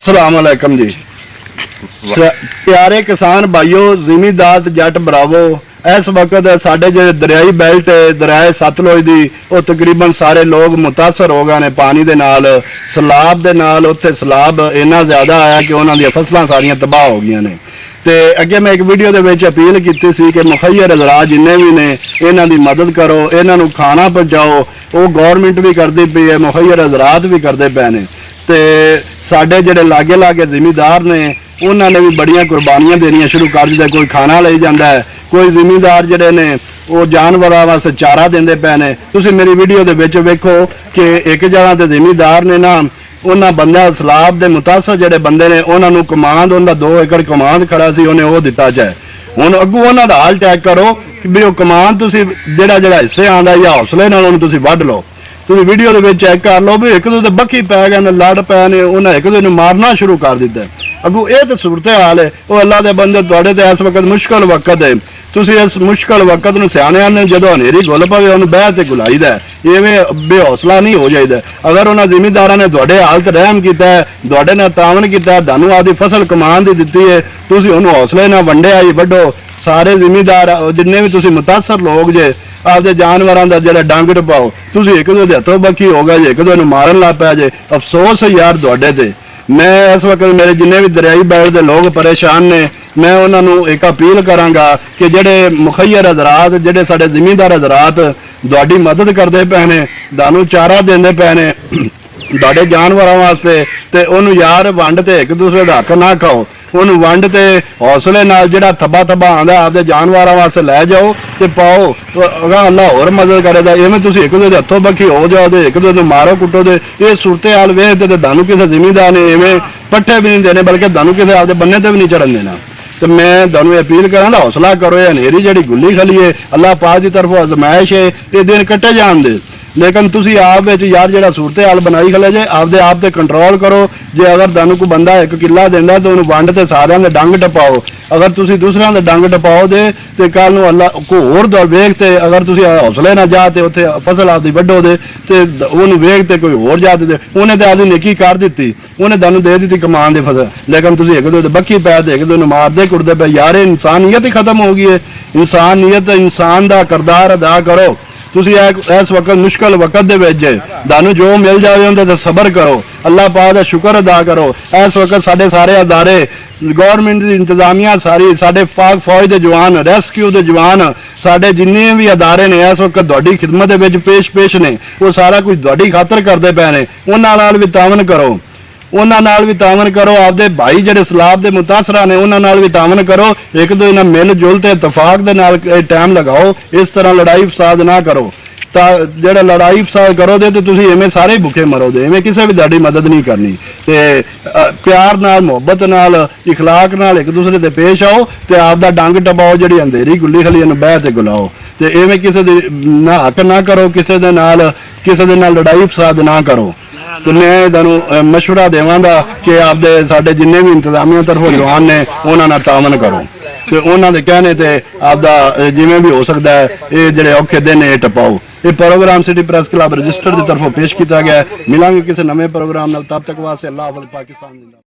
अस्सलाम वालेकुम जी। प्यारे किसान भाइयों, जिमीदार जट भरावो, इस वक्त साढ़े जो दरियाई बेल्ट है दरिया सतलुज की वो तकरीबन सारे लोग मुतासर हो गए ने पानी के नाल, सैलाब के नाल। उत्थे सैलाब इन्ना ज़्यादा आया कि उन्होंने फसलां सारियां तबाह हो गई ने। तो अगे मैं एक वीडियो के अपील की सी कि मुखैर हज़रात जिन्ने भी ने इन्हां दी मदद करो, इन्हां नूं खाना पहुँचाओ। वो गौरमेंट भी करती पई है, मुखैर हज़रात भी करते पे ने। तो साढ़े जोड़े लागे लागे जिमीदार ने उन्होंने भी बड़ियां कुर्बानियां देनियां शुरू कर दित्तियां। कोई खाना ले जाता है, कोई जिमीदार जोड़े ने वो जानवरों वास्ते चारा देंदे पे ने। तुसीं मेरी वीडियो दे विच वेखो कि एक जगह ते जिमीदार ने ना उन्होंने बंदा सैलाब के मुतासर जोड़े बंदे ने उन्होंने कमांड, उनका 2 एकड़ कमांड खड़ा सी, उन्हें वो दिता जाए। हुण अगों उन्हां दा हाल चैक करो कि भी वो कमांड तुसीं जिहड़ा जिहड़ा हिस्से आंदा या हौसले नाल उहनूं तुसीं वढ लो। तुम वीडियो के चेक कर लो भी एक दूसरे बखी पै गए ने, लड़ पै ने, उन्हें एक दूसरे मारना शुरू कर दिता है। अगू ये तो सूरत हाल है। वो अल्लाह के बंदे तुहाडे ते इस वक्त मुश्किल वक्त है। तुसीं इस मुश्किल वक्त नूं सियाणिआं ने जदों हनेरी गुल पवे उन्हें बह ते गुलाईदा है, इवें बेहौसला नहीं हो जाइदा। अगर उन्होंने जिमीदारां ने तुहाडे हालत रहम कीता है, तुहाडे नाल तावन कीता है, तुहानूं आपदी फसल कमान दी दित्ती है, तुसीं उहनूं हौसले नाल वंडिआ जी वड्डो। सारे जिमीदार जिन्ने भी तुसीं मुतासर लोग जे आपदे जानवरों का जो डंग टपाओ, तुसीं एक दूसरे हथों बखी हो गए जे, एक दूसरे मारन लग पै जे। अफसोस है यार तुहाडे ते। मैं इस वक्त मेरे जिन्ने भी दरियाई बेल्ट के लोग परेशान ने, मैं उन्होंने एक अपील करांगा कि जेडे मुखैर हज़रात, जेडे साडे जिमीदार हज़रात तुहाडी मदद करते पे ने, तुहानूं चारा देंदे पे ने तुहाडे जानवरों वास्ते, ते उहनूं यार वंड ते एक दूसरे दा हक ना खाओ। उन्होंने वंड ते हौसले नाल जिहड़ा थब्बा थब्बा आंदा आपदे जानवरों वास्ते लै जाओ ते पाओ। अगर अल्लाह होर मदद करेगा। इवें तुसीं एक दूसरे हथों बखी हो जाओ ते एक दूसरे मारो कुटो दे, ये सूरत हाल वेखदे ते तुहानूं किसी जिमीदार ने इवें पट्ठे भी नहीं देने, बल्कि तुहानूं किसी आपदे बन्ने ते भी नहीं चढ़न देना। तो मैं तुहानूं अपील करां दा हौसला करो। ये हनेरी जिहड़ी गुल्ली खली है अल्लाह पाक की तरफों आजमाइश है, ये दिन कट्टे जान दे। लेकिन तुसीं आप विच यार जिहड़ा सूरत हाल बनाई खले जे, आपदे आप ते कंट्रोल करो। जे अगर तुहानूं कोई बंदा 1 किला दिंदा तो उहनूं वंड ते सारिआं दे डंग टपाओ। अगर तुसीं दूसरिआं दे डंग टपाओ दे ते कल नूं अल्लाह को होर दा वेख ते अगर तुसीं हौसले ना जा ते उत्थे फसल आपदी वड्डो दे ते उहनूं वेख ते कोई होर जा दे, उहने ते आपदी नेकी कर दित्ती, उहने तुहानूं दे दित्ती कमान दी फसल। लेकिन तुसीं एक दूसरे दे बक्खी पै ते एक दूसरे नूं मारदे कुटदे पे। यार इंसानियत ही खत्म हो गई है। इंसानियत इंसान दा किरदार अदा करो। तुसीं इस वक्त मुश्किल वक्त दे विच जे, तुहानूं जो मिल जाए उहदे ते सबर करो, अल्लाह पाक दा शुक्र अदा करो। इस वक्त साडे सारे अदारे, गौरमेंट की इंतजामिया सारी, साडे पाक फौज के जवान, रेस्क्यू के जवान, साडे जिन्ने भी अदारे ने इस वक्त तुहाडी खिदमत दे विच पेश ने, वो सारा कुछ तुहाडी खातर करते पे ने। उन्हां नाल भी तावन करो, उन्हां नाल भी तावन करो। आपदे भाई जिहड़े सैलाब के मुतासरा ने उन्हां नाल भी तावन करो। एक दूसरे नाल मिल जुल ते इतफाक दे नाल टाइम लगाओ। इस तरह लड़ाई फसाद ना करो। जेड़ा लड़ाई फसाद करो दे तो तुसीं इवें सारे भुखे मरो दे, इवें किसी भी तुहाडी मदद नहीं करनी। ते प्यार नाल, मुहब्बत नाल, इखलाक नाल एक दूसरे ते पेश आओ ते आपदा डंग टपाओ, जिहड़ी अंधेरी गुल्ली खली इहनूं बह ते गुलाओ। ते इवें किसी दे ना हक ना करो, किसी दे नाल लड़ाई फसाद ना करो। तो मैं तुहानूं मशवरा देवांगा कि आपदे साडे जिन्ने भी इंतजामिया तरफों जवान ने उन्हां नाल तावन करो ते उन्हां दे कहने ते आपदा जिवें भी हो सकता है ये जिहड़े औखे दिन ये टपाओ। ये programme city press club register की तरफों पेश किया गया है। मिलांगे किसी नवे प्रोग्राम नाल, तब तक वास्ते अल्लाह हाफ़िज़। पाकिस्तान जिंदाबाद।